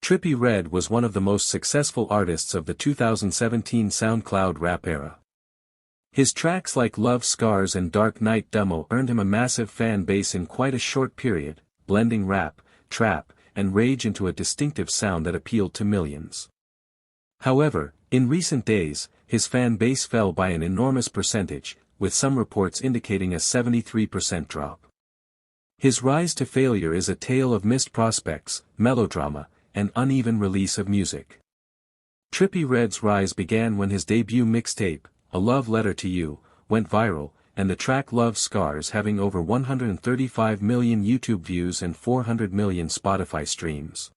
Trippie Redd was one of the most successful artists of the 2017 SoundCloud rap era. His tracks like Love Scars and Dark Knight Demo earned him a massive fan base in quite a short period, blending rap, trap, and rage into a distinctive sound that appealed to millions. However, in recent days, his fan base fell by an enormous percentage, with some reports indicating a 73% drop. His rise to failure is a tale of missed prospects, melodrama, and uneven release of music. Trippie Redd's rise began when his debut mixtape, A Love Letter to You, went viral, and the track Love Scars having over 135 million YouTube views and 400 million Spotify streams.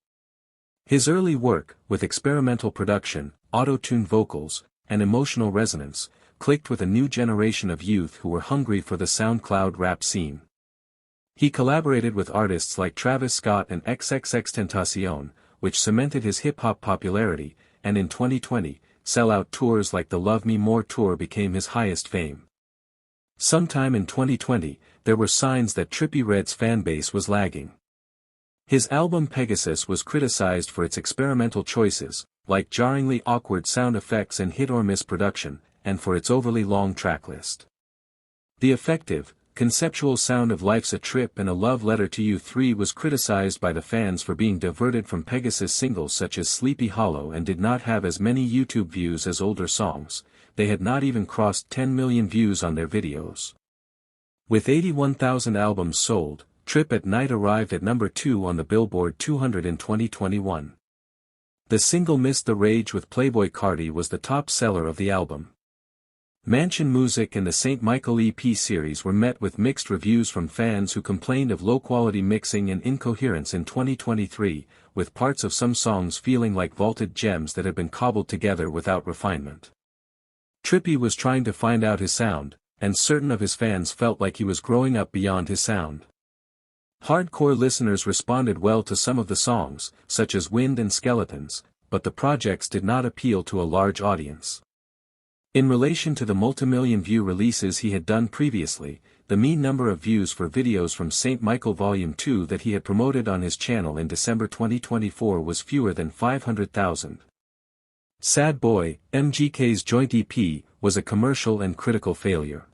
His early work, with experimental production, auto-tuned vocals, and emotional resonance, clicked with a new generation of youth who were hungry for the SoundCloud rap scene. He collaborated with artists like Travis Scott and XXXTentacion, which cemented his hip-hop popularity, and in 2020, sellout tours like the Love Me More tour became his highest fame. Sometime in 2020, there were signs that Trippie Redd's fanbase was lagging. His album Pegasus was criticized for its experimental choices, like jarringly awkward sound effects and hit-or-miss production, and for its overly long tracklist. The effective, conceptual sound of Life's a Trip and A Love Letter to You 3 was criticized by the fans for being diverted from Pegasus singles such as Sleepy Hollow and did not have as many YouTube views as older songs. They had not even crossed 10 million views on their videos. With 81,000 albums sold, Trip at Night arrived at number 2 on the Billboard 200 in 2021. The single Miss the Rage with Playboi Carti was the top seller of the album. Mansion Music and the St. Michael EP series were met with mixed reviews from fans who complained of low-quality mixing and incoherence in 2023, with parts of some songs feeling like vaulted gems that had been cobbled together without refinement. Trippie was trying to find out his sound, and certain of his fans felt like he was growing up beyond his sound. Hardcore listeners responded well to some of the songs, such as Wind and Skeletons, but the projects did not appeal to a large audience. In relation to the multimillion view releases he had done previously, the mean number of views for videos from St. Michael Volume 2 that he had promoted on his channel in December 2024 was fewer than 500,000. Sad Boy, MGK's joint EP, was a commercial and critical failure.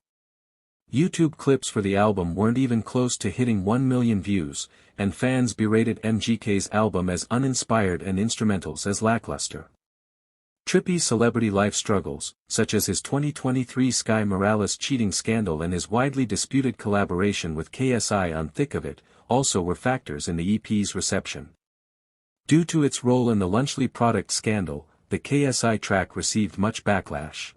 YouTube clips for the album weren't even close to hitting 1 million views, and fans berated MGK's album as uninspired and instrumentals as lackluster. Trippie's celebrity life struggles, such as his 2023 Sky Morales cheating scandal and his widely disputed collaboration with KSI on Thick of It, also were factors in the EP's reception. Due to its role in the Lunchly product scandal, the KSI track received much backlash.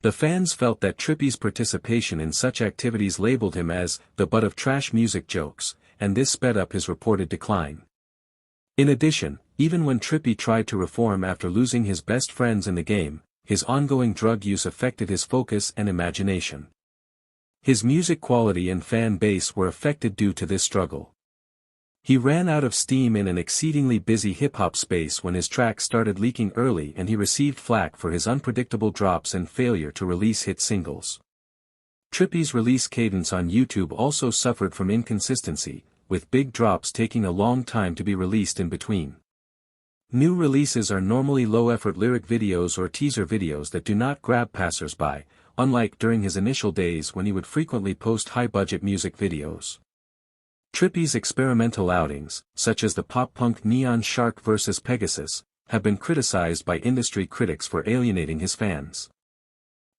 The fans felt that Trippie's participation in such activities labeled him as the butt of trash music jokes, and this sped up his reported decline. In addition, even when Trippie tried to reform after losing his best friends in the game, his ongoing drug use affected his focus and imagination. His music quality and fan base were affected due to this struggle. He ran out of steam in an exceedingly busy hip-hop space when his tracks started leaking early and he received flack for his unpredictable drops and failure to release hit singles. Trippie's release cadence on YouTube also suffered from inconsistency, with big drops taking a long time to be released in between. New releases are normally low-effort lyric videos or teaser videos that do not grab passers-by, unlike during his initial days when he would frequently post high-budget music videos. Trippie's experimental outings, such as the pop-punk Neon Shark vs. Pegasus, have been criticized by industry critics for alienating his fans.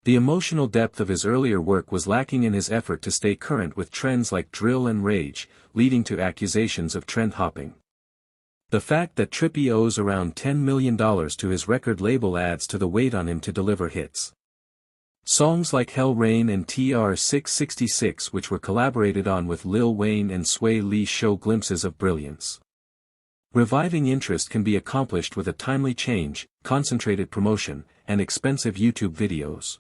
The emotional depth of his earlier work was lacking in his effort to stay current with trends like drill and rage, leading to accusations of trend hopping. The fact that Trippie owes around $10 million to his record label adds to the weight on him to deliver hits. Songs like Hell Rain and TR-666, which were collaborated on with Lil Wayne and Sway Lee, show glimpses of brilliance. Reviving interest can be accomplished with a timely change, concentrated promotion, and expensive YouTube videos.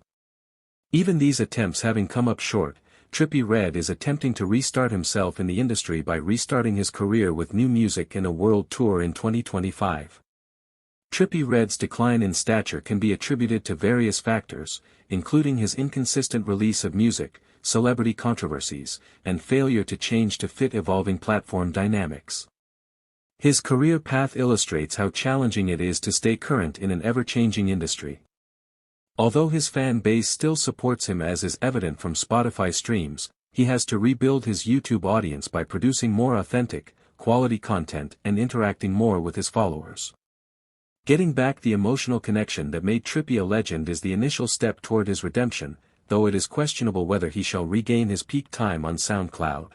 Even these attempts having come up short, Trippie Redd is attempting to restart himself in the industry by restarting his career with new music and a world tour in 2025. Trippie Redd's decline in stature can be attributed to various factors, including his inconsistent release of music, celebrity controversies, and failure to change to fit evolving platform dynamics. His career path illustrates how challenging it is to stay current in an ever-changing industry. Although his fan base still supports him, as is evident from Spotify streams, he has to rebuild his YouTube audience by producing more authentic, quality content and interacting more with his followers. Getting back the emotional connection that made Trippie a legend is the initial step toward his redemption, though it is questionable whether he shall regain his peak time on SoundCloud.